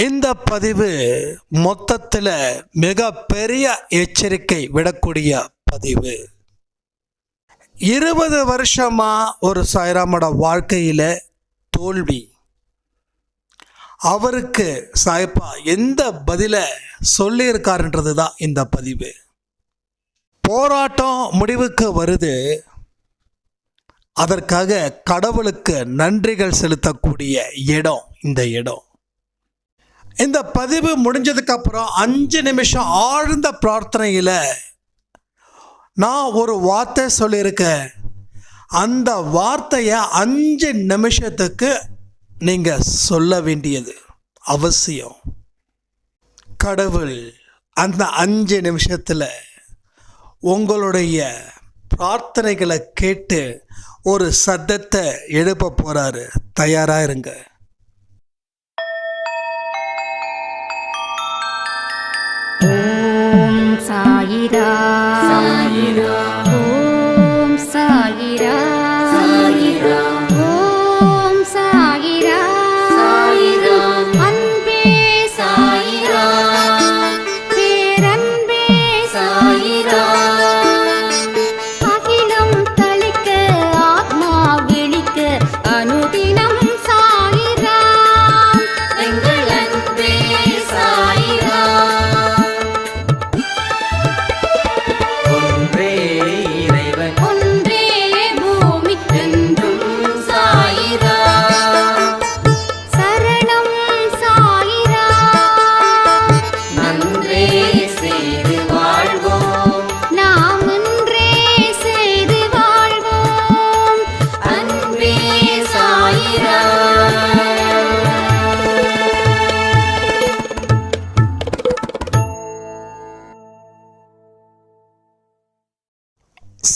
இந்த பதிவு மொத்தத்தில் மிக பெரிய எச்சரிக்கை விடக்கூடிய பதிவு. 20 வருஷமா ஒரு சாய்ராமோட வாழ்க்கையில் தோல்வி. அவருக்கு சாய்ப்பா எந்த பதிலை சொல்லியிருக்காருன்றது தான் இந்த பதிவு. போராட்டம் முடிவுக்கு வருது. அதற்காக கடவுளுக்கு நன்றிகள் செலுத்தக்கூடிய இடம் இந்த இடம். இந்த பதிவு முடிஞ்சதுக்கப்புறம் 5 நிமிஷம் ஆழ்ந்த பிரார்த்தனையில் நான் ஒரு வார்த்தை சொல்லியிருக்கேன். அந்த வார்த்தையை 5 நிமிஷத்துக்கு நீங்கள் சொல்ல வேண்டியது அவசியம். கடவுள் அந்த 5 நிமிஷத்தில் உங்களுடைய பிரார்த்தனைகளை கேட்டு ஒரு சத்தத்தை எழுப்ப போகிறாரு. தயாராக இருங்க. ஓம் சாயிரா சாயிரா, ஓம் சாயிரா சாயிரா, ஓம் சாயிரா சாயிரா, அன்பே சாயிரா, பேரன்பே சாயிரா, அகிலம் தளிக்க ஆத்மா விழிக்க அனுதினம் சாயிரா, எங்கள் அன்பே சாயிரா.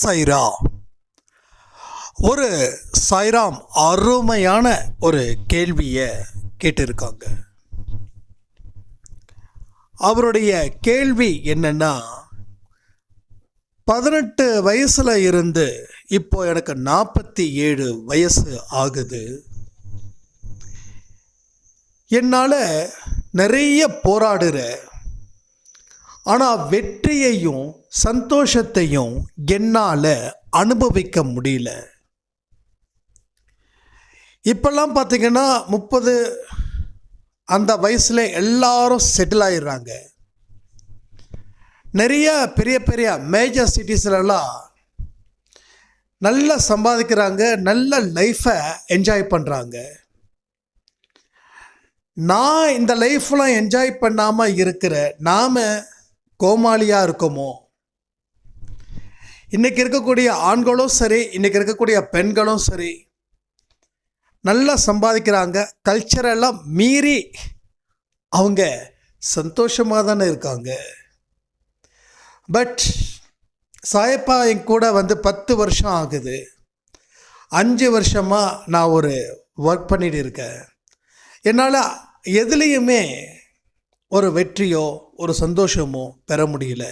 சாய்ரா. ஒரு சாய்ராம் அருமையான ஒரு கேள்வியை கேட்டிருக்காங்க. அவருடைய கேள்வி என்னன்னா, 18 வயசுல இருந்து இப்போ எனக்கு 47 வயசு ஆகுது. என்னால் நிறைய போராடுற, ஆனால் வெற்றியையும் சந்தோஷத்தையும் என்னால் அனுபவிக்க முடியல. இப்பெல்லாம் பார்த்திங்கன்னா 30 அந்த வயசில் எல்லாரும் செட்டில் ஆகிடுறாங்க. நிறைய பெரிய பெரிய மேஜர் சிட்டிஸ்லலாம் நல்லா சம்பாதிக்கிறாங்க, நல்ல லைஃப்பை என்ஜாய் பண்ணுறாங்க. நான் இந்த லைஃப்லாம் என்ஜாய் பண்ணாமல் இருக்கிற நாம் கோமாளியாக இருக்கோமோ? இன்றைக்கி இருக்கக்கூடிய ஆண்களும் சரி, இன்றைக்கி இருக்கக்கூடிய பெண்களும் சரி, நல்லா சம்பாதிக்கிறாங்க. கல்ச்சரெல்லாம் மீறி அவங்க சந்தோஷமாக தானே இருக்காங்க. பட் சாயப்பா என் கூட 10 வருஷம் ஆகுது. 5 வருஷமாக நான் ஒரு ஒர்க் பண்ணிட்டு இருக்கேன். என்னால் எதுலேயுமே ஒரு வெற்றியோ ஒரு சந்தோஷமோ பெற முடியல.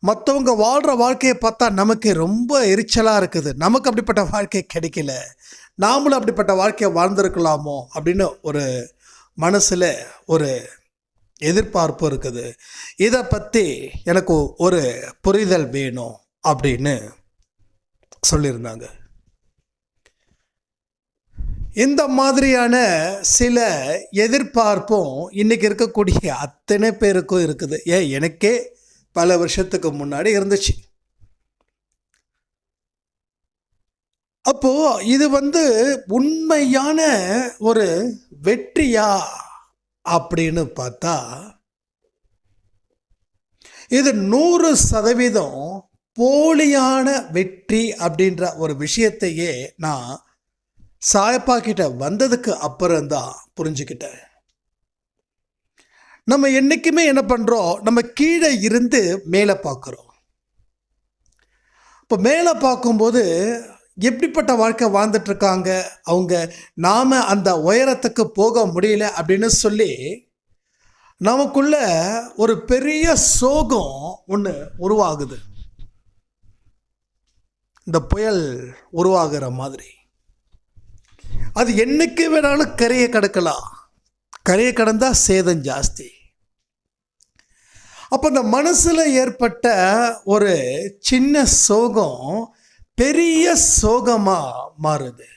மற்றவங்க வாழ்கிற வாழ்க்கையை பார்த்தா நமக்கு ரொம்ப எரிச்சலாக இருக்குது. நமக்கு அப்படிப்பட்ட வாழ்க்கை கிடைக்கல, நாமளும் அப்படிப்பட்ட வாழ்க்கையை வாழ்ந்திருக்கலாமோ அப்படின்னு ஒரு மனசில் ஒரு எதிர்பார்ப்பு இருக்குது. இதை பற்றி எனக்கு ஒரு புரிதல் வேணும் அப்படின்னு சொல்லியிருந்தாங்க. இந்த மாதிரியான சில எதிர்பார்ப்பும் இன்றைக்கி இருக்கக்கூடிய அத்தனை பேருக்கும் இருக்குது. எனக்கே பல வருஷத்துக்கு முன்னாடி இருந்துச்சு. அப்போது இது உண்மையான ஒரு வெற்றியா அப்படின்னு பார்த்தா இது 100% போலியான வெற்றி அப்படின்ற ஒரு விஷயத்தையே நான் சாயப்பா கிட்ட வந்ததுக்கு அப்புறம்தான் புரிஞ்சுக்கிட்டேன். நம்ம என்றைக்குமே என்ன பண்ணுறோம், நம்ம கீழே இருந்து மேலே பார்க்குறோம். இப்போ மேலே பார்க்கும்போது எப்படிப்பட்ட வாழ்க்கை வாழ்ந்துட்டுருக்காங்க அவங்க, நாம் அந்த உயரத்துக்கு போக முடியல அப்படின்னு சொல்லி நமக்குள்ள ஒரு பெரிய சோகம் ஒன்று உருவாகுது. இந்த புயல் உருவாகிற மாதிரி அது என்னைக்கு வேணாலும் கரையை கடக்கலாம். கரையை கடந்தா சேதம் ஜாஸ்தி. அப்போ இந்த மனசில் ஏற்பட்ட ஒரு சின்ன சோகம் பெரிய சோகமாக மாறுது.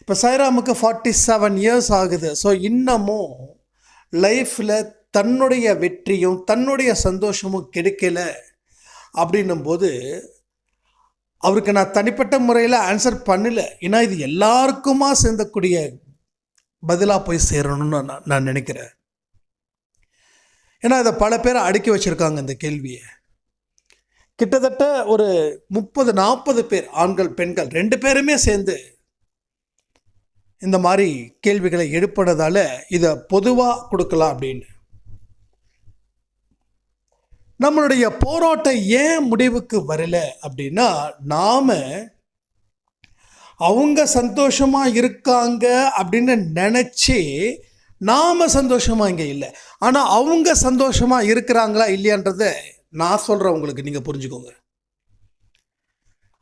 இப்போ சாய்ராமுக்கு 47 இயர்ஸ் ஆகுது. ஸோ இன்னமும் லைஃப்பில் தன்னுடைய வெற்றியும் தன்னுடைய சந்தோஷமும் கிடைக்கல அப்படின்னும்போது அவருக்கு நான் தனிப்பட்ட முறையில் ஆன்சர் பண்ணல. ஏன்னா இது எல்லாருக்குமா சேர்ந்தக்கூடிய பதிலாக போய் சேரணும்னு நான் நினைக்கிறேன். ஏன்னா இதை பல பேரை அடுக்கி வச்சுருக்காங்க இந்த கேள்வியை. கிட்டத்தட்ட ஒரு 30-40 பேர், ஆண்கள் பெண்கள் 2 பேருமே சேர்ந்து இந்த மாதிரி கேள்விகளை எழுப்பினதால இதை பொதுவாக கொடுக்கலாம் அப்படின்னு. நம்மளுடைய போராட்டம் ஏன் முடிவுக்கு வரல அப்படின்னா, நாம் அவங்க சந்தோஷமாக இருக்காங்க அப்படின்னு நினச்சி நாம் சந்தோஷமாக இங்கே இல்லை. ஆனால் அவங்க சந்தோஷமாக இருக்கிறாங்களா இல்லையான்றதை நான் சொல்கிறேன் உங்களுக்கு, நீங்கள் புரிஞ்சுக்கோங்க.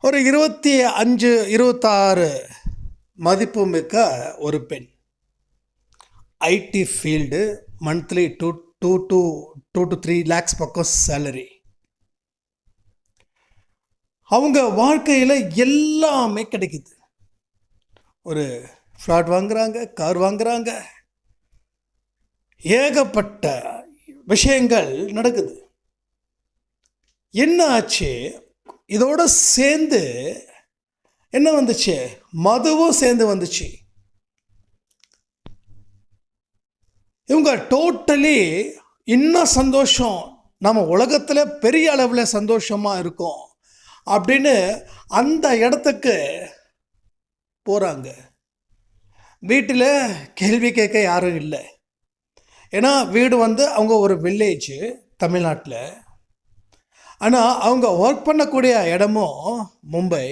ஒரு 25-26 மதிப்பு மிக்க ஒரு பெண், IT field, monthly 2 to 3 lakhs பக்கம் சேலரி. அவங்க வாழ்க்கையில் எல்லாமே கிடைக்குது. ஒரு ஃப்ளாட் வாங்குறாங்க, கார் வாங்குறாங்க, ஏகப்பட்ட விஷயங்கள் நடக்குது. என்ன ஆச்சு? இதோட சேர்ந்து என்ன வந்துச்சு? மதுவும் சேர்ந்து வந்துச்சு. இவங்க டோட்டலி இன்னும் சந்தோஷம், நம்ம உலகத்தில் பெரிய அளவில் சந்தோஷமாக இருக்கோம் அப்படின்னு அந்த இடத்துக்கு போகிறாங்க. வீட்டில் கேள்வி கேட்க யாரும் இல்லை. ஏன்னா வீடு அவங்க ஒரு வில்லேஜ் தமிழ்நாட்டில். ஆனால் அவங்க ஒர்க் பண்ணக்கூடிய இடமும் மும்பை.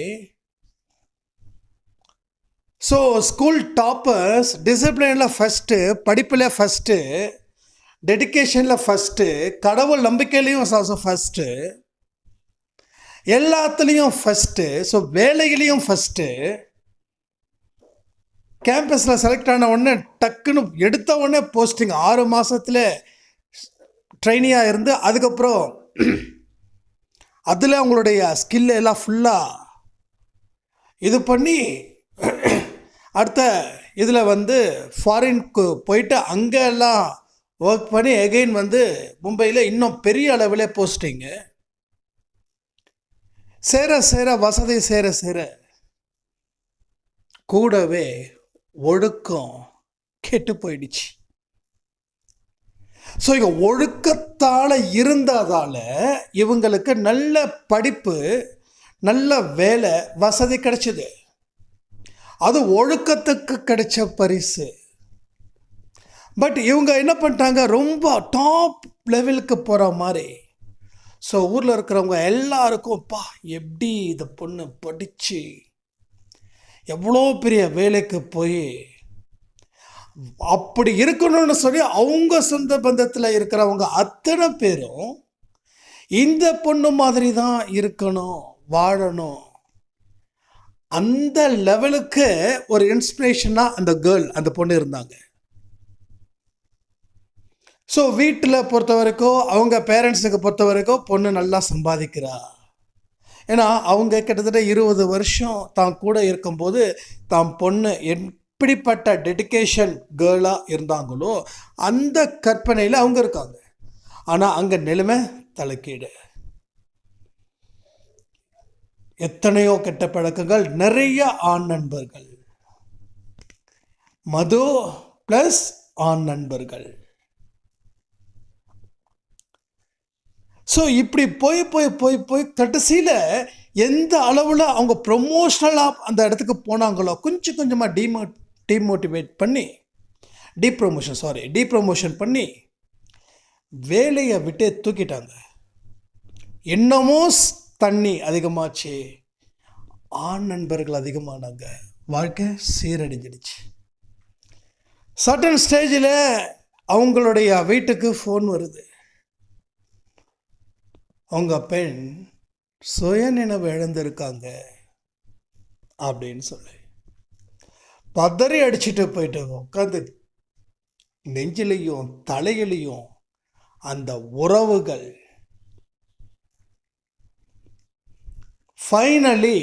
ஸோ ஸ்கூல் டாப்பர்ஸ், டிசிப்ளினில் ஃபஸ்ட்டு, படிப்பில் ஃபஸ்ட்டு, டெடிக்கேஷனில் ஃபஸ்ட்டு, கடவுள் நம்பிக்கையிலையும் ஃபஸ்ட்டு, எல்லாத்துலேயும் ஃபஸ்ட்டு. ஸோ வேலையிலையும் ஃபஸ்ட்டு. கேம்பஸில் செலக்ட் ஆன உடனே டக்குன்னு எடுத்த உடனே போஸ்டிங், 6 மாதத்தில் ட்ரைனியாக இருந்து அதுக்கப்புறம் அதில் அவங்களுடைய ஸ்கில் எல்லாம் ஃபுல்லாக இது பண்ணி அடுத்த இதில் ஃபாரின்க்கு போயிட்டு அங்கே எல்லாம் ஒர்க் பண்ணி எகெயின் மும்பையில் இன்னும் பெரிய அளவில் போஸ்டிங்கு. சேர வசதி சேர கூடவே ஒழுக்கம் கெட்டு போயிடுச்சு. ஸோ இங்கே ஒழுக்கத்தால் இருந்ததால் இவங்களுக்கு நல்ல படிப்பு, நல்ல வேலை, வசதி கிடைச்சிது. அது ஒழுக்கத்துக்கு கிடைச்ச பரிசு. பட் இவங்க என்ன பண்ணிட்டாங்க? ரொம்ப டாப் லெவலுக்கு போகிற மாதிரி. ஸோ ஊரில் இருக்கிறவங்க எல்லாருக்கும், பா எப்படி இந்த பொண்ணு படித்து எவ்வளோ பெரிய வேலைக்கு போய் அப்படி இருக்கணும்னு சொல்லி அவங்க சொந்த பந்தத்தில் இருக்கிறவங்க அத்தனை பேரும் இந்த பொண்ணு மாதிரி தான் இருக்கணும், வாழணும். அந்த லெவலுக்கு ஒரு இன்ஸ்பிரேஷனாக அந்த பொண்ணு இருந்தாங்க. ஸோ வீட்டில் பொறுத்த வரைக்கும், அவங்க பேரண்ட்ஸுக்கு பொறுத்த வரைக்கும் பொண்ணு நல்லா சம்பாதிக்கிறா. ஏன்னா அவங்க கிட்டத்தட்ட 20 வருஷம் தான் கூட இருக்கும்போது தான் பொண்ணு எப்படிப்பட்ட டெடிக்கேஷன் கேர்ளாக இருந்தாங்களோ அந்த கற்பனையில் அவங்க இருக்காங்க. ஆனால் அங்கே நிலைமை தலைக்கீடு. எத்தனையோ கெட்ட பழக்கங்கள், நிறைய ஆண் நண்பர்கள், மது ப்ளஸ் ஆண் நண்பர்கள். ஸோ இப்படி போய் போய் போய் போய் கடைசியில் எந்த அளவில் அவங்க ப்ரொமோஷனலாக அந்த இடத்துக்கு போனாங்களோ கொஞ்சம் கொஞ்சமாக டிமோட்டிவேட் பண்ணி டீப்ரமோஷன் பண்ணி வேலையை விட்டு தூக்கிட்டாங்க. இன்னமும் தண்ணி அதிகமாச்சு, ஆண் நண்பர்கள் அதிகமானாங்க, வாழ்க்கை சீரடைஞ்சிடுச்சு. சர்டன் ஸ்டேஜில் அவங்களுடைய வீட்டுக்கு ஃபோன் வருது. அவங்க பெண் சுயநினைவு இழந்திருக்காங்க அப்படின்னு சொல்லி பதறி அடிச்சுட்டு போயிட்டு உட்காந்து நெஞ்சிலையும் தலையிலையும் அந்த உறவுகள் ஃபைனலி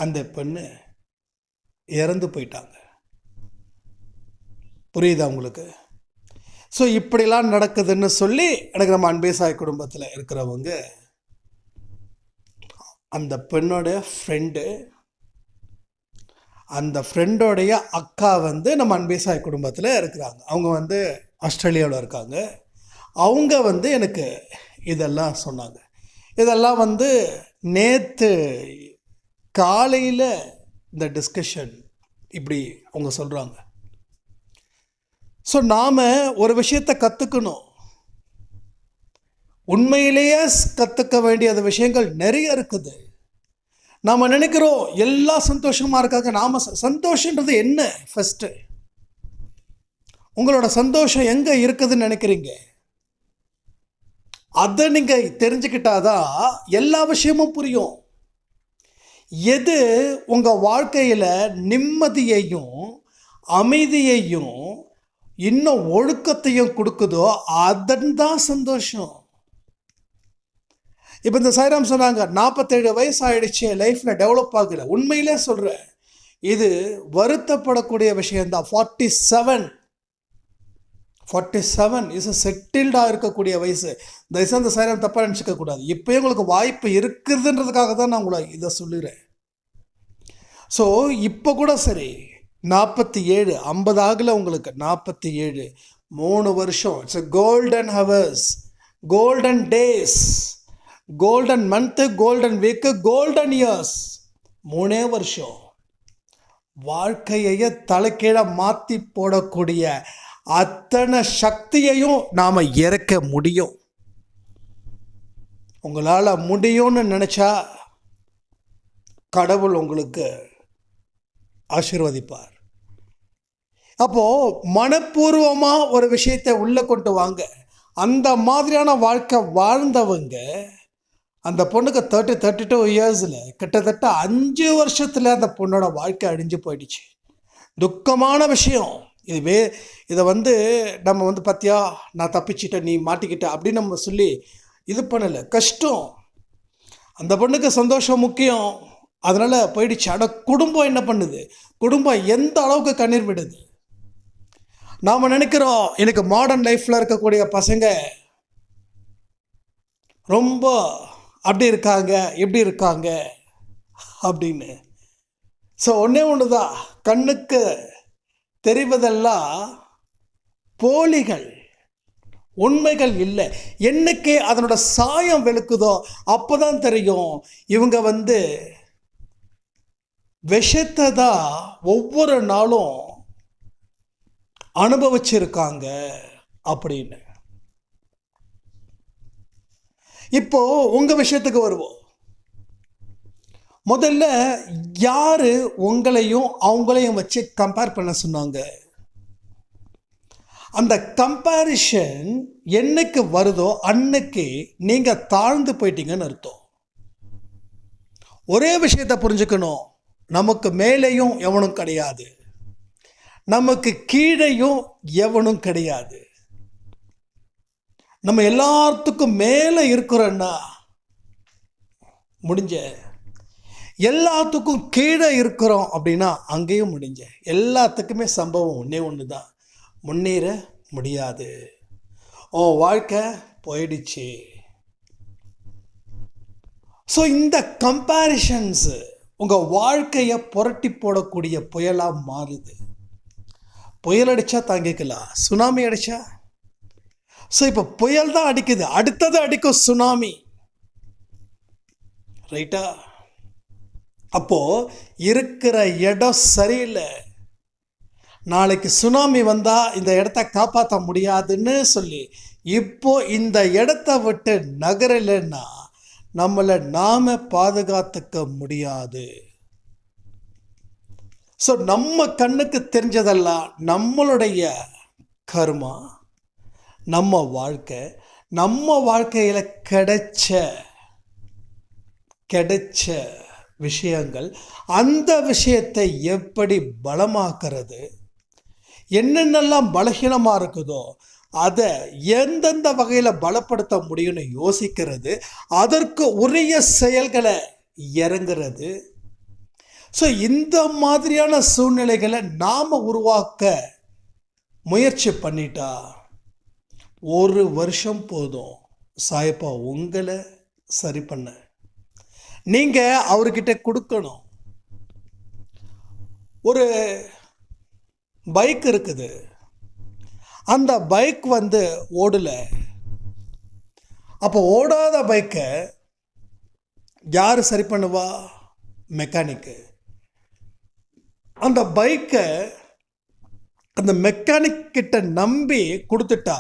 அந்த பெண்ணு இறந்து போயிட்டாங்க. புரியுதா உங்களுக்கு? ஸோ இப்படிலாம் நடக்குதுன்னு சொல்லி எனக்கு நம்ம அன்பே சாய் குடும்பத்தில் இருக்கிறவங்க அந்த பெண்ணோட ஃப்ரெண்டு, அந்த ஃப்ரெண்டோடைய அக்கா வந்து நம்ம அன்பே சாய் குடும்பத்தில் இருக்கிறாங்க. அவங்க வந்து ஆஸ்திரேலியாவில் இருக்காங்க. அவங்க வந்து எனக்கு இதெல்லாம் சொன்னாங்க. இதெல்லாம் வந்து நேற்று காலையில் இந்த டிஸ்கஷன் இப்படி அவங்க சொல்கிறாங்க. ஸோ நாம் ஒரு விஷயத்தை கற்றுக்கணும். உண்மையிலேயே கற்றுக்க வேண்டிய விஷயங்கள் நிறைய இருக்குது. நாம் நினைக்கிறோம் எல்லாம் சந்தோஷமாக இருக்காங்க. நாம் சந்தோஷன்றது என்ன? ஃபஸ்ட்டு உங்களோட சந்தோஷம் எங்கே இருக்குதுன்னு நினைக்கிறீங்க? அதை நீங்கள் தெரிஞ்சுக்கிட்டாதான் எல்லா விஷயமும் புரியும். எது உங்கள் வாழ்க்கையில் நிம்மதியையும் அமைதியையும் இன்னும் ஒழுக்கத்தையும் கொடுக்குதோ அதன் தான் சந்தோஷம். இப்போ இந்த சாய்ராம் சொன்னாங்க 47 வயசு ஆயிடுச்சு, லைஃப்பில் டெவலப் ஆகலை. உண்மையிலே சொல்கிறேன், இது வருத்தப்படக்கூடிய விஷயந்தான். 47 இஸ் செட்டில்டாக இருக்கக்கூடிய வயசு. தயவுசெய்து அந்த சாய்ராம் தப்பாக நினச்சிக்க கூடாது. இப்போயும் உங்களுக்கு வாய்ப்பு இருக்குதுன்றதுக்காக தான் நான் உங்களை இதை சொல்லுறேன். ஸோ இப்போ கூட சரி, 47 50 ஆகலை உங்களுக்கு, 47 3 வருஷம். It's golden hours, golden days, golden month, golden week, golden years. 3 வருஷம் வாழ்க்கையை தலைக்கீழ மாற்றி போடக்கூடிய அத்தனை சக்தியையும் நாம் இறக்க முடியும். உங்களால் முடியும்னு நினச்சா கடவுள் உங்களுக்கு ஆசீர்வதிப்பார். அப்போது மனப்பூர்வமாக ஒரு விஷயத்தை உள்ளே கொண்டு வாங்க. அந்த மாதிரியான வாழ்க்கை வாழ்ந்தவங்க, அந்த பொண்ணுக்கு 32 இயர்ஸில் கிட்டத்தட்ட 5 வருஷத்தில் அந்த பொண்ணோட வாழ்க்கை அழிஞ்சு போயிடுச்சு. துக்கமான விஷயம். இதை வந்து நம்ம வந்து பார்த்தியா நான் தப்பிச்சிட்டேன் நீ மாட்டிக்கிட்ட அப்படின்னு நம்ம சொல்லி இது பண்ணலை. கஷ்டம். அந்த பொண்ணுக்கு சந்தோஷம் முக்கியம், அதனால் போயிடுச்சு. ஆனால் குடும்பம் என்ன பண்ணுது? குடும்பம் எந்த அளவுக்கு கண்ணீர் விடுது? நாம் நினைக்கிறோம் எனக்கு மாடர்ன் லைஃப்பில் இருக்கக்கூடிய பசங்க ரொம்ப அப்படி இருக்காங்க எப்படி இருக்காங்க அப்படின்னு. ஸோ ஒன்று தான், கண்ணுக்கு தெரிவதெல்லாம் போலிகள், உண்மைகள் இல்லை. என்னைக்கு அதனோட சாயம் வெளுக்குதோ அப்போ தான் தெரியும் இவங்க வந்து விஷத்தை தான் ஒவ்வொரு நாளும் அனுபவிச்சிருக்காங்க அப்படின்னு. இப்போ உங்கள் விஷயத்துக்கு வருவோம். முதல்ல யார் உங்களையும் அவங்களையும் வச்சு கம்பேர் பண்ண சொன்னாங்க? அந்த கம்பேரிஷன் என்னைக்கு வருதோ அன்னைக்கு நீங்கள் தாழ்ந்து போயிட்டீங்கன்னு அர்த்தம். ஒரே விஷயத்தை புரிஞ்சுக்கணும், நமக்கு மேலேயும் எவனும் கிடையாது, நமக்கு கீழேயும் எவனும் கிடையாது. நம்ம எல்லாத்துக்கும் மேலே இருக்கிறோன்னா முடிஞ்ச, எல்லாத்துக்கும் கீழே இருக்கிறோம் அப்படின்னா அங்கேயும் முடிஞ்ச. எல்லாத்துக்குமே சம்பவம் ஒன்று தான், முன்னேற முடியாது, வாழ்க்கை போயிடுச்சு. ஸோ இந்த கம்பேரிஷன்ஸு உங்கள் வாழ்க்கையை புரட்டி போடக்கூடிய புயலாக மாறுது. புயல் அடித்தா தாங்கிக்கலாம், சுனாமி அடித்தா. ஸோ இப்போ புயல் தான் அடிக்குது, அடுத்தது அடிக்கும் சுனாமி, ரைட்டா? அப்போது இருக்கிற இடம் சரியில்லை. நாளைக்கு சுனாமி வந்தால் இந்த இடத்த காப்பாற்ற முடியாதுன்னு சொல்லி இப்போ இந்த இடத்த விட்டு நகரலைன்னா நம்மளை நாம் பாதுகாத்துக்க முடியாது. ஸோ நம்ம கண்ணுக்கு தெரிஞ்சதெல்லாம் நம்மளுடைய கர்மா, நம்ம வாழ்க்கை, நம்ம வாழ்க்கையில் கிடைச்ச விஷயங்கள். அந்த விஷயத்தை எப்படி பலமாக்குறது, என்னென்னலாம் பலகீனமாக இருக்குதோ அதை எந்தெந்த வகையில் பலப்படுத்த முடியும்னு யோசிக்கிறது, அதற்கு உரிய செயல்களை இறங்குறது. ஸோ இந்த மாதிரியான சூழ்நிலைகளை நாம் உருவாக்க முயற்சி பண்ணிட்டா 1 வருஷம் போதும் சாயப்பா உங்களை சரி பண்ண. நீங்கள் அவர்கிட்ட கொடுக்கணும். ஒரு பைக் இருக்குது, அந்த பைக் ஓடல. அப்போ ஓடாத பைக்கை யார் சரி பண்ணுவா? மெக்கானிக்கு. அந்த பைக்கை அந்த மெக்கானிக் கிட்ட நம்பி கொடுத்துட்டா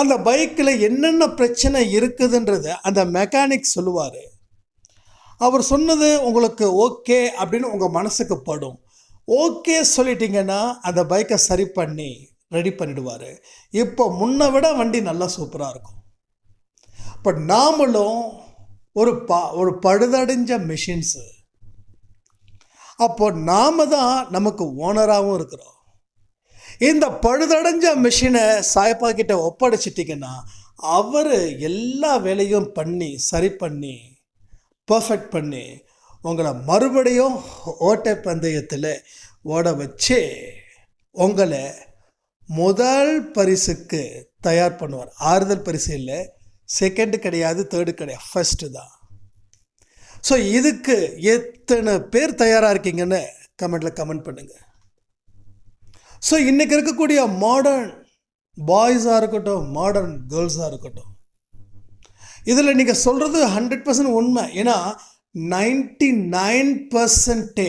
அந்த பைக்கில் என்னென்ன பிரச்சனை இருக்குதுன்றது அந்த மெக்கானிக் சொல்லுவார். அவர் சொன்னது உங்களுக்கு ஓகே அப்படின்னு உங்கள் மனசுக்கு படும். ஓகே சொல்லிட்டீங்கன்னா அந்த பைக்கை சரி பண்ணி ரெடி பண்ணிடுவார். இப்போ முன்னை விட வண்டி நல்லா சூப்பராக இருக்கும். இப்போ நாமளும் ஒரு பழுதடைஞ்ச மிஷின்ஸு. அப்போ நாம தான் நமக்கு ஓனராகவும் இருக்கிறோம். இந்த பழுதடைஞ்ச மிஷினை சாயப்பா கிட்ட ஒப்படைச்சிட்டிங்கன்னா அவர் எல்லா வேலையும் பண்ணி சரி பண்ணி பர்ஃபெக்ட் பண்ணி உங்களை மறுபடியும் ஓட்ட பந்தயத்தில் ஓட வச்சு உங்களை முதல் பரிசுக்கு தயார் பண்ணுவார். ஆறுதல் பரிசு இல்லை, செகண்டு கிடையாது, தேர்டு கிடையாது, ஃபஸ்ட்டு தான். ஸோ இதுக்கு எத்தனை பேர் தயாராக இருக்கீங்கன்னு கமெண்டில் கமெண்ட் பண்ணுங்கள். ஸோ இன்றைக்கி இருக்கக்கூடிய மாடர்ன் பாய்ஸாக இருக்கட்டும், மாடர்ன் கேர்ள்ஸாக இருக்கட்டும், இதில் நீங்கள் சொல்கிறது 100% உண்மை. ஏன்னா 99%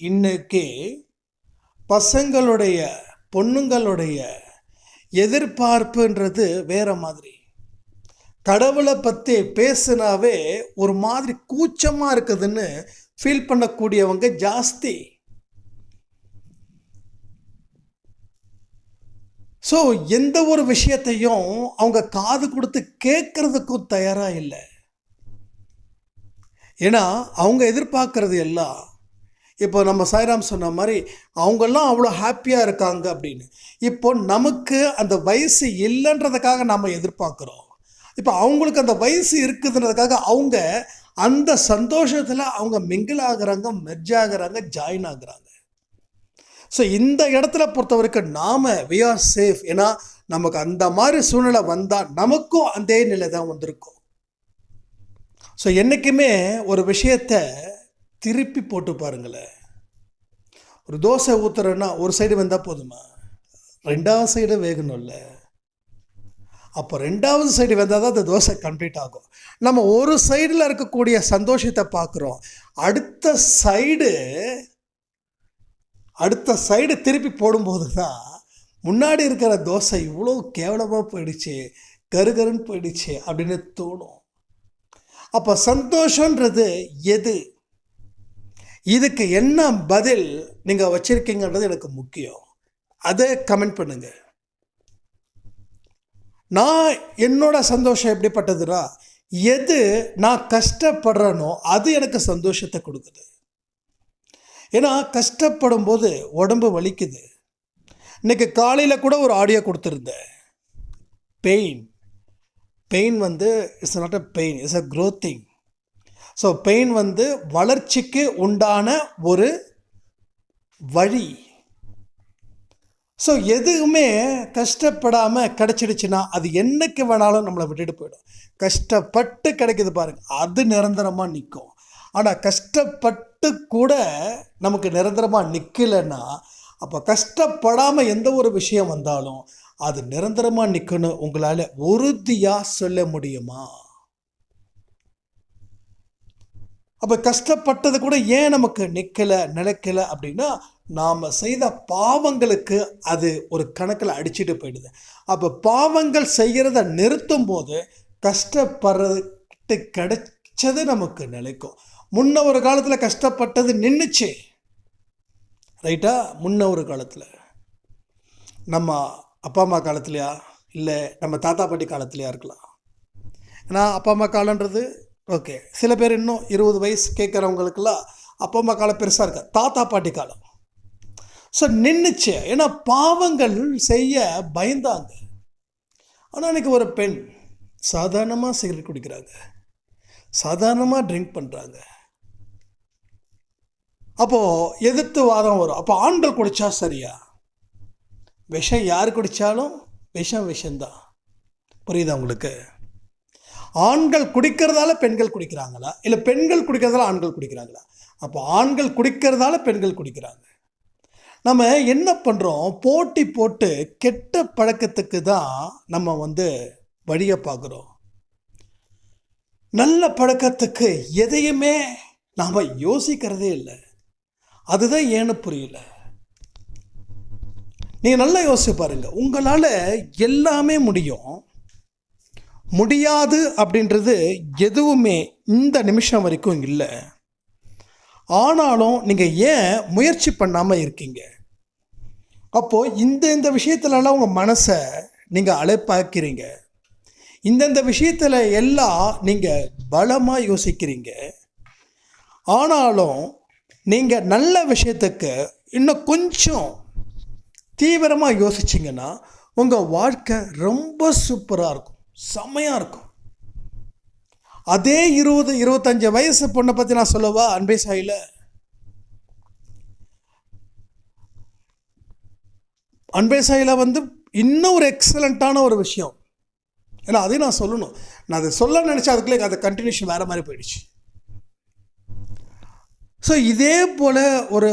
இன்னைக்கு பசங்களுடைய பொண்ணுங்களுடைய எதிர்பார்ப்புன்றது வேறு மாதிரி. கடவுளை பற்றி பேசுனாவே ஒரு மாதிரி கூச்சமாக இருக்குதுன்னு ஃபீல் பண்ணக்கூடியவங்க ஜாஸ்தி. ஸோ எந்த ஒரு விஷயத்தையும் அவங்க காது கொடுத்து கேட்குறதுக்கும் தயாராக இல்லை. ஏன்னா அவங்க எதிர்பார்க்கறது எல்லாம், இப்போ நம்ம சாய்ராம் சொன்ன மாதிரி அவங்கெல்லாம் அவ்வளோ ஹாப்பியாக இருக்காங்க அப்படின்னு. இப்போ நமக்கு அந்த வயசு இல்லைன்றதுக்காக நம்ம எதிர்பார்க்குறோம். இப்போ அவங்களுக்கு அந்த வயசு இருக்குதுன்றதுக்காக அவங்க அந்த சந்தோஷத்தில் அவங்க மிங்கிள் ஆகுறாங்க, மெர்ஜ் ஆகுறாங்க, ஜாயின் ஆகுறாங்க. ஸோ இந்த இடத்துல பொறுத்த வரைக்கும் நாம் வி ஆர் சேஃப். ஏன்னா நமக்கு அந்த மாதிரி சூழ்நிலை வந்தால் நமக்கும் அதே நிலை தான் வந்திருக்கும். ஸோ என்றைக்குமே ஒரு விஷயத்தை திருப்பி போட்டு பாருங்களேன். ஒரு தோசை ஊற்றுறோன்னா ஒரு சைடு வந்தால் போதுமா? 2வது சைடு வேகணும்ல. அப்போ 2வது சைடு வந்தால் தான் அந்த தோசை கம்ப்ளீட் ஆகும். நம்ம ஒரு சைடில் இருக்கக்கூடிய சந்தோஷத்தை பார்க்குறோம், அடுத்த சைடு திருப்பி போடும்போது தான் முன்னாடி இருக்கிற தோசை இவ்வளோ கேவலமாக போயிடுச்சு, கருகருன்னு போயிடுச்சு அப்படின்னு தோணும். அப்போ சந்தோஷன்றது எது, இதுக்கு என்ன பதில் நீங்கள் வச்சுருக்கீங்கன்றது எனக்கு முக்கியம். அதை கமெண்ட் பண்ணுங்கள். நான் என்னோட சந்தோஷம் எப்படிப்பட்டதுன்னா, எது நான் கஷ்டப்படுறேனோ அது எனக்கு சந்தோஷத்தை கொடுக்குது. ஏன்னா கஷ்டப்படும் போது உடம்பு வலிக்குது. இன்றைக்கி காலையில் கூட ஒரு ஆடியோ கொடுத்துருந்தேன். Pain it's not a pain, it's a growth thing. So pain வளர்ச்சிக்கு உண்டான ஒரு வழி. ஸோ எதுவுமே கஷ்டப்படாமல் கிடச்சிடுச்சுன்னா அது என்னைக்கு வேணாலும் நம்மளை விட்டுட்டு போயிடும். கஷ்டப்பட்டு கிடைக்கிது பாருங்கள், அது நிரந்தரமாக நிற்கும். ஆனால் கஷ்டப்பட்டு கூட நமக்கு நிரந்தரமாக நிற்கலைன்னா, அப்போ கஷ்டப்படாமல் எந்த ஒரு விஷயம் வந்தாலும் அது நிரந்தரமாக நிற்கணும் உங்களால் உறுதியாக சொல்ல முடியுமா? அப்போ கஷ்டப்பட்டது கூட ஏன் நமக்கு நிலைக்கலை அப்படின்னா, நாம் செய்த பாவங்களுக்கு அது ஒரு கணக்கில் அடிச்சுட்டு போயிடுது. அப்போ பாவங்கள் செய்கிறத நிறுத்தும் போது கஷ்டப்படுறது கிடைச்சது நமக்கு நிலைக்கும். முன்ன ஒரு காலத்தில் கஷ்டப்பட்டது நின்றுச்சு, ரைட்டா? முன்ன ஒரு காலத்தில் நம்ம அப்பா அம்மா காலத்துலையா, இல்லை நம்ம தாத்தா பாட்டி காலத்துலையா இருக்கலாம். ஏன்னா அப்பா அம்மா காலன்றது ஓகே, சில பேர் இன்னும் 20 வயசு கேட்குறவங்களுக்கெல்லாம் அப்பா அம்மா காலம் பெருசாக இருக்கா, தாத்தா பாட்டி காலம். ஸோ நின்றுச்சு. ஏன்னா பாவங்கள் செய்ய பயந்தாங்க. ஆனால் அன்றைக்கி ஒரு பெண் சாதாரணமாக சிகரெட் குடிக்கிறாங்க, சாதாரணமாக ட்ரிங்க் பண்ணுறாங்க. அப்போது எதிர்த்து வாதம் வரும். அப்போ ஆண்கள் குடித்தா சரியா? விஷம் யார் குடித்தாலும் விஷம்தான். புரியுதா உங்களுக்கு? ஆண்கள் குடிக்கிறதால பெண்கள் குடிக்கிறாங்களா, இல்லை பெண்கள் குடிக்கிறதால ஆண்கள் குடிக்கிறாங்களா? அப்போ ஆண்கள் குடிக்கிறதால பெண்கள் குடிக்கிறாங்க. நம்ம என்ன பண்ணுறோம், போட்டி போட்டு கெட்ட பழக்கத்துக்கு தான் நம்ம வழியை பார்க்குறோம். நல்ல பழக்கத்துக்கு எதையுமே நாம் யோசிக்கிறதே இல்லை. அதுதான் ஏன்னு புரியல. நீங்கள் நல்லா யோசிச்சு பாருங்க. உங்களால் எல்லாமே முடியும். முடியாது அப்படின்றது எதுவுமே இந்த நிமிஷம் வரைக்கும் இல்லை. ஆனாலும் நீங்கள் ஏன் முயற்சி பண்ணாமல் இருக்கீங்க? அப்போது இந்த விஷயத்துலலாம் உங்கள் மனசை நீங்கள் அழைப்பாக்கிறீங்க. இந்த விஷயத்தில் எல்லாம் நீங்கள் பலமாக யோசிக்கிறீங்க. ஆனாலும் நீங்கள் நல்ல விஷயத்துக்கு இன்னும் கொஞ்சம் தீவிரமாக யோசிச்சிங்கன்னா உங்கள் வாழ்க்கை ரொம்ப சூப்பராக இருக்கும், செம்மையாக இருக்கும். அதே 20-25 வயசு பொண்ணை பற்றி நான் சொல்லவா? அன்பே சாயில் இன்னும் ஒரு எக்ஸலண்ட்டான ஒரு விஷயம். ஏன்னா அதையும் நான் சொல்லணும். நான் அதை சொல்ல நினச்சா அதுக்குள்ளே அது கண்டினியூஷன் வேறு மாதிரி போயிடுச்சு. ஸோ இதே போல் ஒரு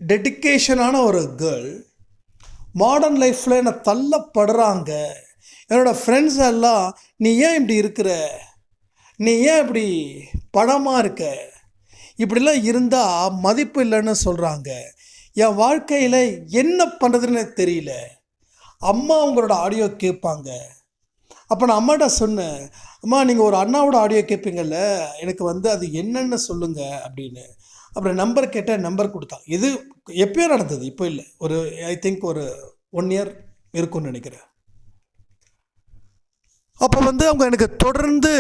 டெடிக்கேஷனான ஒரு கேர்ள் மாடர்ன் லைஃப்பில் என்ன தள்ளப்படுறாங்க. என்னோடய ஃப்ரெண்ட்ஸ் எல்லாம், நீ ஏன் இப்படி இருக்கிற, நீ ஏன் இப்படி படமாக இருக்க, இப்படிலாம் இருந்தால் மதிப்பு இல்லைன்னு சொல்கிறாங்க. என் வாழ்க்கையில் என்ன பண்ணுறதுன்னு எனக்கு தெரியல. அம்மா உங்களோட ஆடியோ கேட்பாங்க. அப்போ நான் அம்மாட்ட சொன்னேன், அம்மா நீங்கள் ஒரு அண்ணாவோட ஆடியோ கேட்பீங்கள்ல, எனக்கு அது என்னென்னு சொல்லுங்கள் அப்படின்னு. அப்புறம் நம்பர் கேட்டால் நம்பர் கொடுத்தான். இது எப்பயோ நடந்தது, இப்போ இல்லை. ஐ திங்க் ஒரு 1 year இருக்கும்னு நினைக்கிறேன். அப்போ அவங்க எனக்கு தொடர்ந்து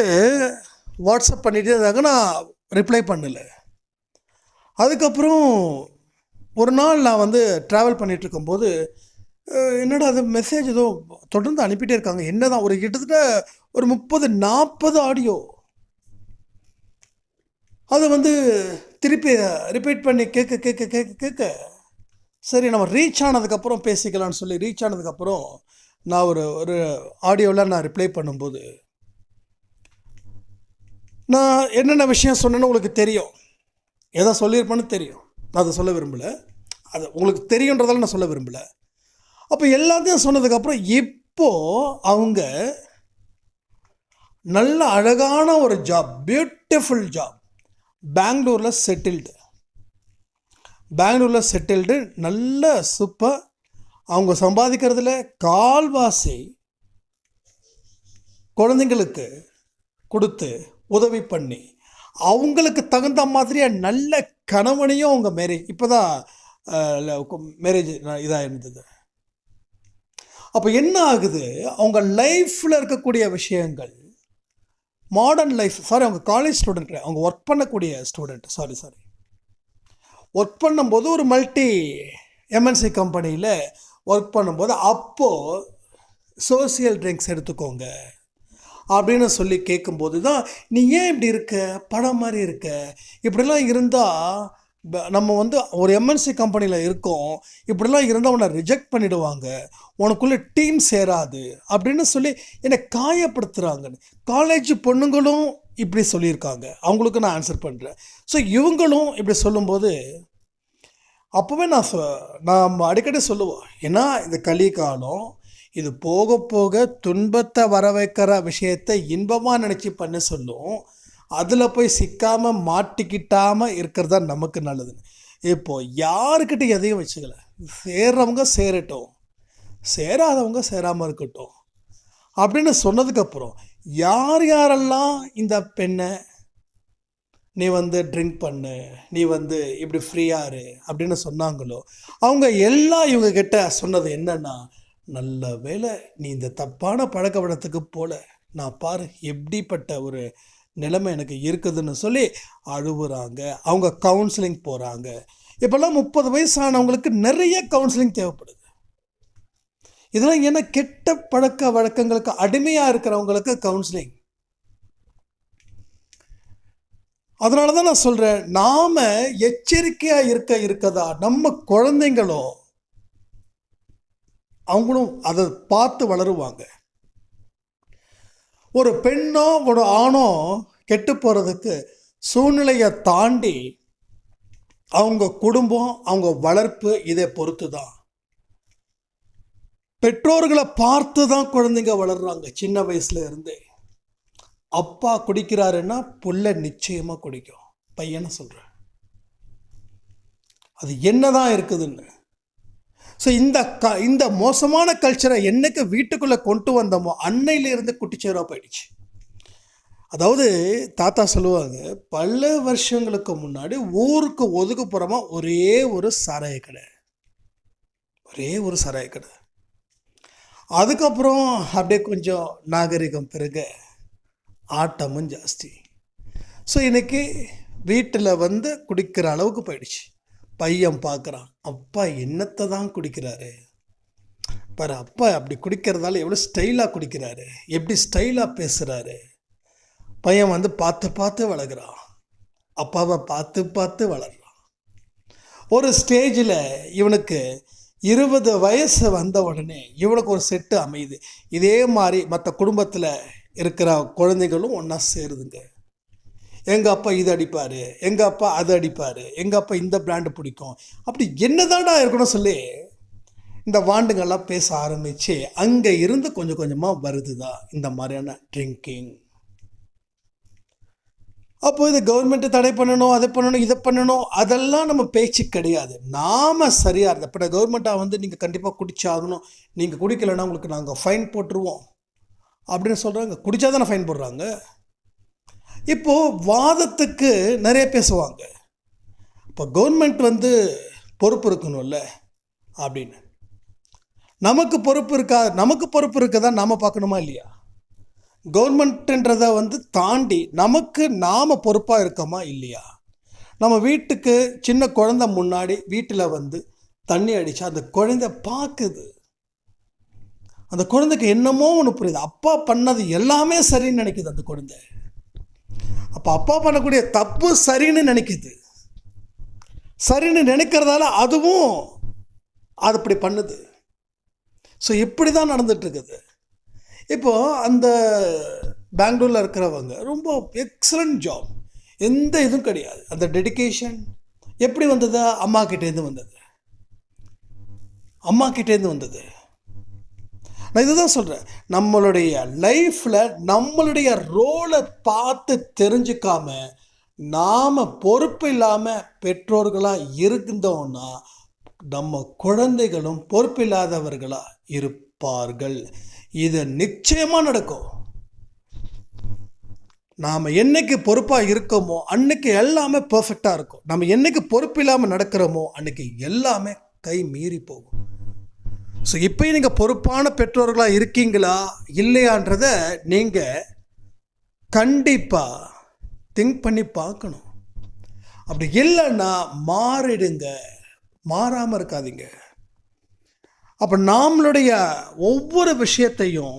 வாட்ஸ்அப் பண்ணிகிட்டே இருந்தாங்க. நான் ரிப்ளை பண்ணலை. அதுக்கப்புறம் ஒரு நாள் நான் ட்ராவல் பண்ணிகிட்டு இருக்கும்போது, என்னடா அது மெசேஜ் ஏதோ தொடர்ந்து அனுப்பிட்டே இருக்காங்க. என்ன தான் கிட்டத்தட்ட ஒரு 30-40 ஆடியோ. அது திருப்பி ரிப்பீட் பண்ணி கேட்க சரி நம்ம ரீச் ஆனதுக்கப்புறம் பேசிக்கலான்னு சொல்லி ரீச் ஆனதுக்கப்புறம் நான் ஒரு ஆடியோவில் நான் ரிப்ளை பண்ணும்போது, நான் என்னென்ன விஷயம் சொன்னேன்னு உங்களுக்கு தெரியும். எதை சொல்லியிருப்பேன்னு தெரியும். நான் அதை சொல்ல விரும்பலை. அது உங்களுக்கு தெரியுன்றதால நான் சொல்ல விரும்பலை. அப்போ எல்லாத்தையும் சொன்னதுக்கப்புறம் இப்போது அவங்க நல்ல அழகான ஒரு ஜாப், பியூட்டிஃபுல் ஜாப், பெங்களூரில் செட்டில்டு, நல்ல சூப்பர். அவங்க சம்பாதிக்கிறதுல கால்வாசி குழந்தைங்களுக்கு கொடுத்து உதவி பண்ணி அவங்களுக்கு தகுந்த மாதிரியே நல்ல கணவனையும் அவங்க இப்போ தான் மேரேஜ் இதாக இருந்தது. அப்போ என்ன ஆகுது, அவங்க லைஃப்பில் இருக்கக்கூடிய விஷயங்கள், மாடர்ன் லைஃப், அவங்க காலேஜ் ஸ்டூடெண்ட் கிடையாது, அவங்க ஒர்க் பண்ணக்கூடிய ஸ்டூடெண்ட், ஒர்க் பண்ணும்போது ஒரு மல்டி எம்என்சி கம்பெனியில் ஒர்க் பண்ணும்போது அப்போது சோசியல் ட்ரிங்க்ஸ் எடுத்துக்கோங்க அப்படின்னு சொல்லி கேட்கும்போது தான், நீ ஏன் இப்படி இருக்க, படம் மாதிரி இருக்க, இப்படிலாம் இருந்தால் நம்ம ஒரு எம்என்சி கம்பெனியில் இருக்கோம், இப்படிலாம் இருந்தால் உன்னை ரிஜெக்ட் பண்ணிவிடுவாங்க, உனக்குள்ளே டீம் சேராது அப்படின்னு சொல்லி என்னை காயப்படுத்துகிறாங்கன்னு காலேஜ் பொண்ணுங்களும் இப்படி சொல்லியிருக்காங்க. அவங்களுக்கு நான் ஆன்சர் பண்ணுறேன். ஸோ இவங்களும் இப்படி சொல்லும்போது அப்போவே நாம் அடிக்கடி சொல்லுவோம், ஏன்னா இந்த கலிகாலம், இது போக போக துன்பத்தை வர வைக்கிற விஷயத்தை இன்பமாக நினச்சி பண்ண சொல்லும். அதில் போய் சிக்காமல் மாட்டிக்கிட்டாமல் இருக்கிறது தான் நமக்கு நல்லதுன்னு. இப்போது யாருக்கிட்ட எதையும் வச்சுக்கல, சேர்றவங்க சேரட்டும், சேராதவங்க சேராமல் இருக்கட்டும் அப்படின்னு சொன்னதுக்கப்புறம் யாரெல்லாம் இந்த பெண்ணை நீ ட்ரிங்க் பண்ணு, நீ இப்படி ஃப்ரீயாக இரு அப்படின்னு சொன்னாங்களோ அவங்க எல்லாம் இவங்க கிட்ட சொன்னது என்னன்னா, நல்ல வேளை நீ இந்த தப்பான பழக்க வழக்கத்துக்கு போல, நான் பாரு எப்படிப்பட்ட ஒரு நிலைமை எனக்கு இருக்குதுன்னு சொல்லி அழுவுறாங்க. அவங்க கவுன்சிலிங் போகிறாங்க. இப்போல்லாம் 30 வயசானவங்களுக்கு நிறைய கவுன்சிலிங் தேவைப்படுது. இதெல்லாம் என்ன, கெட்ட பழக்க வழக்கங்களுக்கு அடிமையாக இருக்கிறவங்களுக்கு கவுன்சிலிங். அதனால தான் நான் சொல்கிறேன், நாம் எச்சரிக்கையாக இருக்கதா நம்ம குழந்தைங்களும் அவங்களும் அதை பார்த்து வளருவாங்க. ஒரு பெண்ணோ ஒரு ஆணோ கெட்டு போகிறதுக்கு சூழ்நிலையை தாண்டி அவங்க குடும்பம், அவங்க வளர்ப்பு இதை பொறுத்து தான். பெற்றோர்களை பார்த்து தான் குழந்தைங்க வளர்றாங்க. சின்ன வயசுல இருந்தே அப்பா குடிக்கிறாருன்னா புள்ள நிச்சயமாக குடிக்கும். பையனை சொல்கிறேன், அது என்னதான் இருக்குதுன்னு. ஸோ இந்த மோசமான கல்ச்சரை என்னைக்கு வீட்டுக்குள்ளே கொண்டு வந்தோமோ அன்னையிலிருந்து குட்டிச்சேராக போயிடுச்சு. அதாவது தாத்தா சொல்லுவாங்க, பல வருஷங்களுக்கு முன்னாடி ஊருக்கு ஒதுக்குப்புறமா ஒரே ஒரு சாராய கடை. அதுக்கப்புறம் அப்படியே கொஞ்சம் நாகரிகம் பிறகு ஆட்டமும் ஜாஸ்தி. ஸோ இன்றைக்கி வீட்டில் குடிக்கிற அளவுக்கு போயிடுச்சு. பையன் பார்க்குறான், அப்பா என்னத்தை தான் குடிக்கிறாரு பாரு, அப்பா அப்படி குடிக்கிறதால எவ்வளோ ஸ்டைலாக குடிக்கிறாரு, எப்படி ஸ்டைலாக பேசுகிறாரு. பையன் பார்த்து வளர்கிறான், அப்பாவை பார்த்து வளர்றான். ஒரு ஸ்டேஜில் இவனுக்கு 20 வயசு வந்த உடனே இவனுக்கு ஒரு செட்டு அமையுது. இதே மாதிரி மற்ற குடும்பத்தில் இருக்கிற குழந்தைகளும் ஒன்றா சேருதுங்க. எங்கள் அப்பா இது அடிப்பார், எங்கள் அப்பா அது அடிப்பார், எங்கள் அப்பா இந்த பிராண்டு பிடிக்கும், அப்படி என்னதான்டா இருக்கணும் சொல்லி இந்த வாண்டுங்கள்லாம் பேச ஆரம்பித்து அங்கே இருந்து கொஞ்சம் கொஞ்சமாக வருது தான் இந்த மாதிரியான ட்ரிங்கிங். அப்போது இது கவர்மெண்ட்டு தடை பண்ணணும், அதை பண்ணணும், இதை பண்ணணும், அதெல்லாம் நம்ம பேச்சு கிடையாது. நாம் சரியாக இருந்த இப்போ கவர்மெண்ட்டாக நீங்கள் கண்டிப்பாக குடிச்சாகணும், நீங்கள் குடிக்கலைன்னா உங்களுக்கு நாங்கள் ஃபைன் போட்டுருவோம் அப்படின்னு சொல்கிறாங்க. குடித்தா தானே ஃபைன் போடுறாங்க. இப்போது வாதத்துக்கு நிறைய பேசுவாங்க, இப்போ கவர்மெண்ட் பொறுப்பு இருக்கணும்ல அப்படின்னு. நமக்கு பொறுப்பு இருக்கதா நாம் பார்க்கணுமா இல்லையா? கவர்மெண்ட்டுன்றதை தாண்டி நாம் பொறுப்பாக இருக்கோமா இல்லையா? நம்ம வீட்டுக்கு சின்ன குழந்தை முன்னாடி வீட்டில் தண்ணி அடித்தா அந்த குழந்தை பார்க்குது, அந்த குழந்தைக்கு என்னமோ ஒன்று புரியுது, அப்பா பண்ணது எல்லாமே சரின்னு நினைக்குது அந்த குழந்தை. அப்போ அப்பா பண்ணக்கூடிய தப்பு சரின்னு நினைக்குது, சரின்னு நினைக்கிறதால அதுவும் அது அப்படி பண்ணுது. ஸோ இப்படி தான் நடந்துகிட்ருக்குது. இப்போது அந்த பெங்களூரில் இருக்கிறவங்க ரொம்ப எக்ஸலண்ட் ஜாப், எந்த இதுவும் கிடையாது. அந்த டெடிக்கேஷன் எப்படி வந்தது? அம்மா கிட்டேருந்து வந்தது. நான் இதுதான் சொல்கிறேன், நம்மளுடைய லைஃப்பில் நம்மளுடைய ரோலை பார்த்து தெரிஞ்சுக்காம நாம் பொறுப்பு இல்லாமல் பெற்றோர்களாக இருந்தோம்னா நம்ம குழந்தைகளும் பொறுப்பில்லாதவர்களாக இருப்பார்கள். இது நிச்சயமாக நடக்கும். நாம் என்னைக்கு பொறுப்பாக இருக்கோமோ அன்னைக்கு எல்லாமே பர்ஃபெக்டாக இருக்கும். நம்ம என்னைக்கு பொறுப்பு இல்லாமல் நடக்கிறோமோ அன்னைக்கு எல்லாமே கை மீறி போகும். ஸோ இப்போ நீங்கள் பொறுப்பான பெற்றோர்களாக இருக்கீங்களா இல்லையான்றதை நீங்கள் கண்டிப்பாக திங்க் பண்ணி பார்க்கணும். அப்படி இல்லைன்னா மாறிடுங்க, மாறாமல் இருக்காதீங்க. அப்போ நம்மளுடைய ஒவ்வொரு விஷயத்தையும்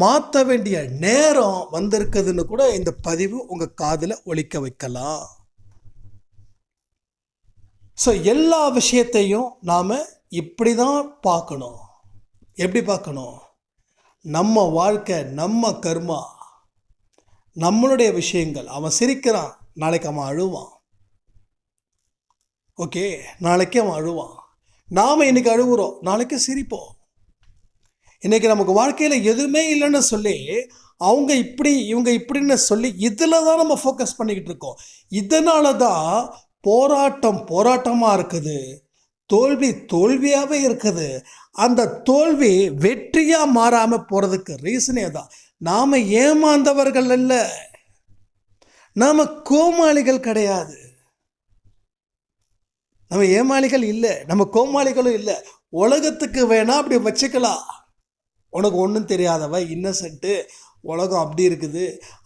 மாற்ற வேண்டிய நேரம் வந்திருக்குதுன்னு கூட இந்த பதிவு உங்கள் காதில் ஒலிக்க வைக்கலாம். ஸோ எல்லா விஷயத்தையும் நாம் இப்படி தான் பார்க்கணும். எப்படி பார்க்கணும்? நம்ம வாழ்க்கை, நம்ம கர்மா, நம்மளுடைய விஷயங்கள். அவன் சிரிக்கிறான், நாளைக்கு அவன் அழுவான். ஓகே, நாளைக்கு அவன் அழுவான். நாம் இன்றைக்கி அழுகுறோம், நாளைக்கு சிரிப்போம். இன்றைக்கி நமக்கு வாழ்க்கையில் எதுவுமே இல்லைன்னு சொல்லி அவங்க இப்படி இவங்க இப்படின்னு சொல்லி இதில் தான் நம்ம ஃபோக்கஸ் பண்ணிக்கிட்டு இருக்கோம். இதனால தான் போராட்டமாக இருக்குது, தோல்வியாகவே இருக்குது. அந்த தோல்வி வெற்றியாக மாறாமல் போகிறதுக்கு ரீசனே தான் நாம் ஏமாந்தவர்கள் இல்லை, நாம் கோமாளிகள் கிடையாது. நம்ம ஏமாளிகள் இல்லை, நம்ம கோமாளிகளும் இல்லை. உலகத்துக்கு வேணால் அப்படி வச்சுக்கலாம், உனக்கு ஒன்றும் தெரியாதவ, இன்னசென்ட்டு, உலகம் அப்படி இருக்குது,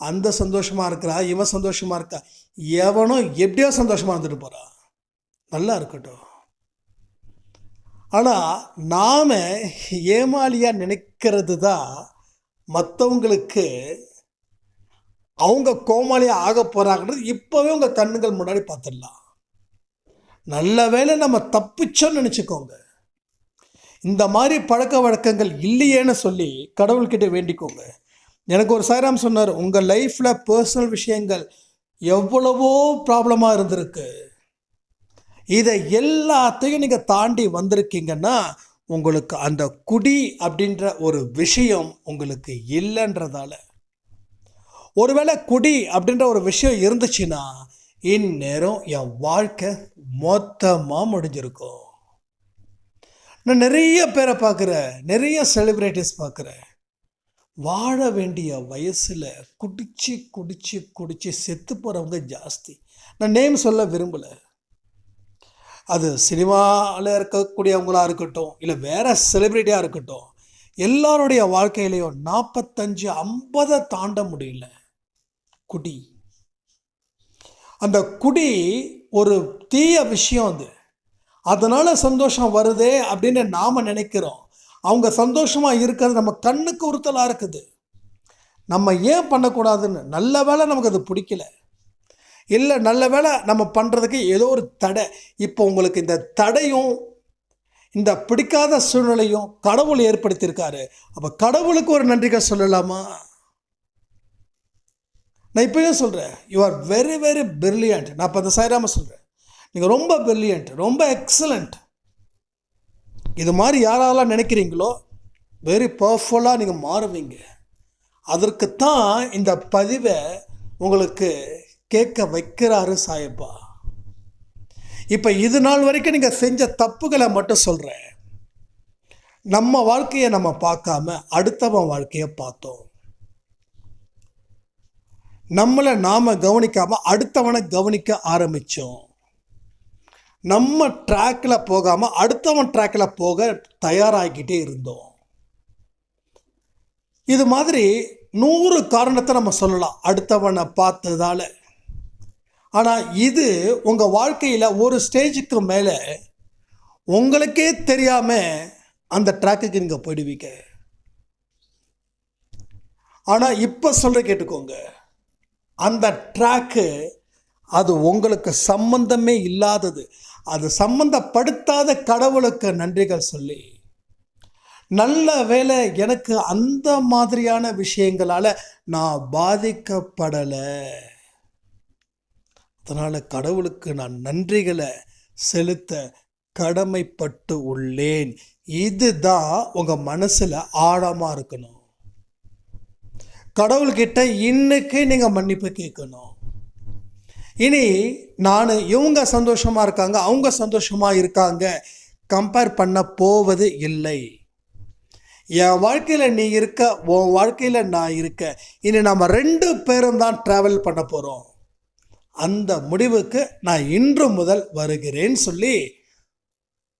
அந்த சந்தோஷமாக இருக்கிறா, இவன் சந்தோஷமாக இருக்கா, எவனோ எப்படியோ சந்தோஷமாக இருந்துட்டு போகிறான். நல்லா இருக்கட்டும். ஆனால் நாம் ஏமாளியாக நினைக்கிறது தான் மற்றவங்களுக்கு அவங்க கோமாளியாக ஆக போகிறாங்கன்றது இப்போவே உங்கள் கண்ணுங்கள் முன்னாடி பார்த்துடலாம். நல்ல வேளை நம்ம தப்பிச்சோன்னு நினச்சிக்கோங்க. இந்த மாதிரி பழக்க வழக்கங்கள் இல்லையேன்னு சொல்லி கடவுள்கிட்ட வேண்டிக்கோங்க. எனக்கு ஒரு சாய்ராம் சொன்னார், உங்கள் லைஃப்பில் பர்சனல் விஷயங்கள் எவ்வளவோ ப்ராப்ளமாக இருந்திருக்கு, இதை எல்லாத்தையும் நீங்கள் தாண்டி வந்திருக்கீங்கன்னா உங்களுக்கு அந்த குடி அப்படின்ற ஒரு விஷயம் உங்களுக்கு இல்லைன்றதால. ஒருவேளை குடி அப்படின்ற ஒரு விஷயம் இருந்துச்சுன்னா இந்நேரம் என் வாழ்க்கை மொத்தமாக முடிஞ்சிருக்கும். நான் நிறைய பேரை பார்க்குறேன், நிறைய செலிப்ரிட்டிஸ் பார்க்குறேன். வாழ வேண்டிய வயசில் குடிச்சு குடிச்சு குடிச்சு செத்து போகிறவங்க ஜாஸ்தி. நான் நேம் சொல்ல விரும்பலை. அது சினிமாவில் இருக்கக்கூடியவங்களாக இருக்கட்டும், இல்லை வேறு செலிப்ரிட்டியாக இருக்கட்டும், எல்லாருடைய வாழ்க்கையிலையும் 45-50 தாண்ட முடியல. குடி, அந்த குடி ஒரு தீய விஷயம். அதனால் சந்தோஷம் வருதே அப்படின்னு நாம் நினைக்கிறோம். அவங்க சந்தோஷமாக இருக்கிறது நம்ம கண்ணுக்கு உறுத்தலாக இருக்குது. நம்ம ஏன் பண்ணக்கூடாதுன்னு, நல்ல வேளை நமக்கு அது பிடிக்கல, இல்லை நல்ல வேளை நம்ம பண்ணுறதுக்கு ஏதோ ஒரு தடை. இப்போ உங்களுக்கு இந்த தடையும் இந்த பிடிக்காத சூழ்நிலையும் கடவுள் ஏற்படுத்தியிருக்காரு. அப்போ கடவுளுக்கு ஒரு நன்றிகள் சொல்லலாமா? நான் இப்போயும் சொல்கிறேன், you are very very brilliant. நான் இப்போ அந்த சாய்ராம சொல்கிறேன், நீங்கள் ரொம்ப பிரில்லியன்ட், ரொம்ப எக்ஸலண்ட். இது மாதிரி யாரெல்லாம் நினைக்கிறீங்களோ வெரி பவர்ஃபுல்லாக நீங்கள் மாறுவீங்க. அதற்குத்தான் இந்த பதிவை உங்களுக்கு கேட்க வைக்கிறாரு சாயப்பா. இப்போ இது நாள் வரைக்கும் நீங்கள் செஞ்ச தப்புகளை மட்டும் சொல்கிறேன். நம்ம வாழ்க்கையை நம்ம பார்க்காம அடுத்தவன் வாழ்க்கையை பார்த்தோம். நம்மளை நாம் கவனிக்காமல் அடுத்தவனை கவனிக்க ஆரம்பித்தோம். நம்ம ட்ராக்கில் போகாமல் அடுத்தவன் ட்ராக்கில் போக தயாராகிக்கிட்டே இருந்தோம். இது மாதிரி 100 காரணத்தை நம்ம சொல்லலாம் அடுத்தவனை பார்த்ததால. ஆனால் இது உங்கள் வாழ்க்கையில் ஒரு ஸ்டேஜுக்கு மேலே உங்களுக்கே தெரியாமல் அந்த ட்ராக்குக்கு நீங்கள் போயிடுவீங்க. ஆனால் இப்போ சொல்கிற கேட்டுக்கோங்க, அந்த ட்ராக்கு அது உங்களுக்கு சம்பந்தமே இல்லாதது. அது சம்பந்தப்படுத்தாத கடவுளுக்கு நன்றிகள் சொல்லி, நல்ல வேளை எனக்கு அந்த மாதிரியான விஷயங்களால் நான் பாதிக்கப்படலை, அதனால் கடவுளுக்கு நான் நன்றிகளை செலுத்த கடமைப்பட்டு உள்ளேன். இதுதான் உங்கள் மனசில் ஆழமாக இருக்கணும். கடவுள்கிட்ட இன்னைக்கு நீங்கள் மன்னிப்பு கேட்கணும். இனி நான் இவங்க சந்தோஷமாக இருக்காங்க, அவங்க சந்தோஷமாக இருக்காங்க கம்பேர் பண்ண போவது இல்லை. என் வாழ்க்கையில் நீ இருக்க, உன் வாழ்க்கையில் நான் இருக்க, இனி நம்ம 2 பேரும் தான் ட்ராவல் பண்ண போகிறோம். அந்த முடிவுக்கு நான் இன்று முதல் வருகிறேன்னு சொல்லி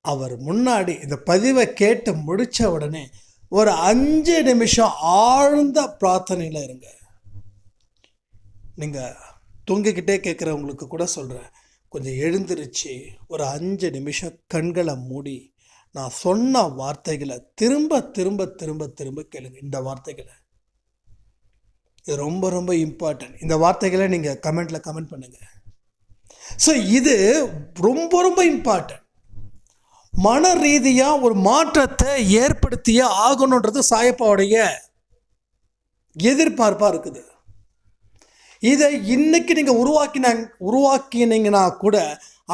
அவர் முன்னாடி இந்த பதிவை கேட்டு முடித்த உடனே ஒரு 5 நிமிஷம் ஆழ்ந்த பிரார்த்தனையில் இருங்க. நீங்கள் தூங்கிக்கிட்டே கேட்குறவங்களுக்கு கூட சொல்கிறேன், கொஞ்சம் எழுந்திருச்சு ஒரு 5 நிமிஷம் கண்களை மூடி நான் சொன்ன வார்த்தைகளை திரும்ப திரும்ப திரும்ப திரும்ப கேளுங்க. இந்த வார்த்தைகளை, இது ரொம்ப ரொம்ப இம்பார்ட்டன்ட். இந்த வார்த்தைகளை நீங்கள் கமெண்ட்டில் கமெண்ட் பண்ணுங்கள். ஸோ இது ரொம்ப ரொம்ப இம்பார்ட்டன்ட். மன ரீதியாக ஒரு மாற்றத்தை ஏற்படுத்தியே ஆகணுன்றது சாயப்பாவுடைய எதிர்பார்ப்பாக இருக்குது. இதை இன்னைக்கு நீங்கள் உருவாக்கினீங்கன்னா கூட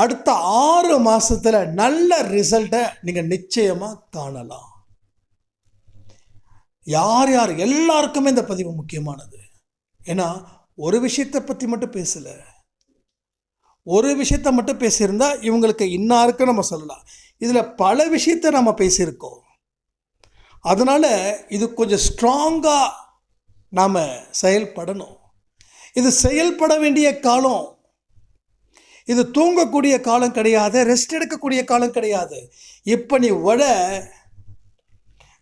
அடுத்த 6 மாதத்தில் நல்ல ரிசல்ட்டை நீங்கள் நிச்சயமாக காணலாம். யார் யார் எல்லாருக்குமே இந்த பதிவு முக்கியமானது. ஏன்னா ஒரு விஷயத்தை பற்றி மட்டும் பேசலை, ஒரு விஷயத்தை மட்டும் பேசியிருந்தா இவங்களுக்கு இன்னாருக்கு நம்ம சொல்லலாம். இதில் பல விஷயத்தை நம்ம பேசியிருக்கோம். அதனால் இது கொஞ்சம் ஸ்ட்ராங்காக நாம் செயல்படணும். இது செயல்பட வேண்டிய காலம். இது தூங்கக்கூடிய காலம் கிடையாது, ரெஸ்ட் எடுக்கக்கூடிய காலம் கிடையாது. இப்போ நீ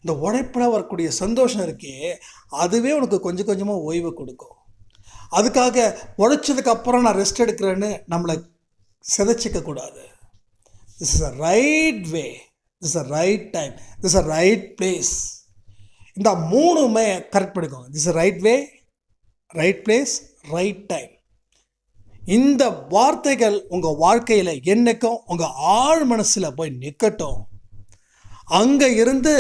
இந்த உழைப்பில் வரக்கூடிய சந்தோஷம் இருக்கே, அதுவே உனக்கு கொஞ்சம் கொஞ்சமாக ஓய்வு கொடுக்கும். அதுக்காக உழைச்சதுக்கு அப்புறம் நான் ரெஸ்ட் எடுக்கிறேன்னு நம்மளை சிதைச்சிக்க கூடாது. This is a right way, this a right time, this a right place. இந்த 3மே கரெக்ட் பண்ணிக்கோங்க. This is right way, right place, right time. இந்த வார்த்தைகள் உங்கள் வாழ்க்கையில் என்றைக்கும் உங்கள் ஆழ் மனசில் போய் நிற்கட்டும். அங்கே இருந்து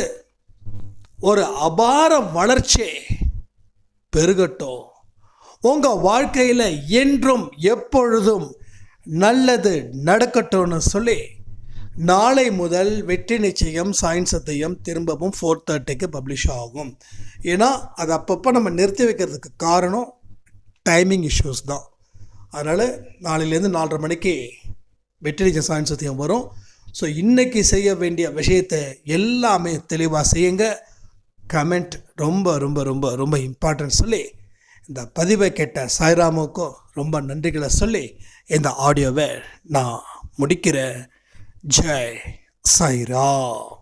ஒரு அபார வளர்ச்சி பெருகட்டும். உங்கள் வாழ்க்கையில் என்றும் எப்பொழுதும் நல்லது நடக்கட்டும்னு சொல்லி நாளை முதல் வெற்றி நிச்சயம் சாயின் சத்தியம் திரும்பவும் 4:30க்கு பப்ளிஷ் ஆகும். ஏன்னா அது அப்பப்போ நம்ம நிறுத்தி வைக்கிறதுக்கு காரணம் டைமிங் இஷ்யூஸ் தான். அதனால் நாளையிலேருந்து 4:30 மணிக்கு வெற்றி நிச்சயம் சாயின் சத்தியம் வரும். ஸோ இன்றைக்கி செய்ய வேண்டிய விஷயத்தை எல்லாமே தெளிவாக செய்யுங்க. கமெண்ட் ரொம்ப ரொம்ப ரொம்ப ரொம்ப இம்பார்ட்டன்ட் சொல்லி இந்த பதிவை கேட்ட சாய்ராமுக்கும் ரொம்ப நன்றிகளை சொல்லி இந்த ஆடியோவை நான் முடிக்கிறேன். ஜெய் சாய்ராம்.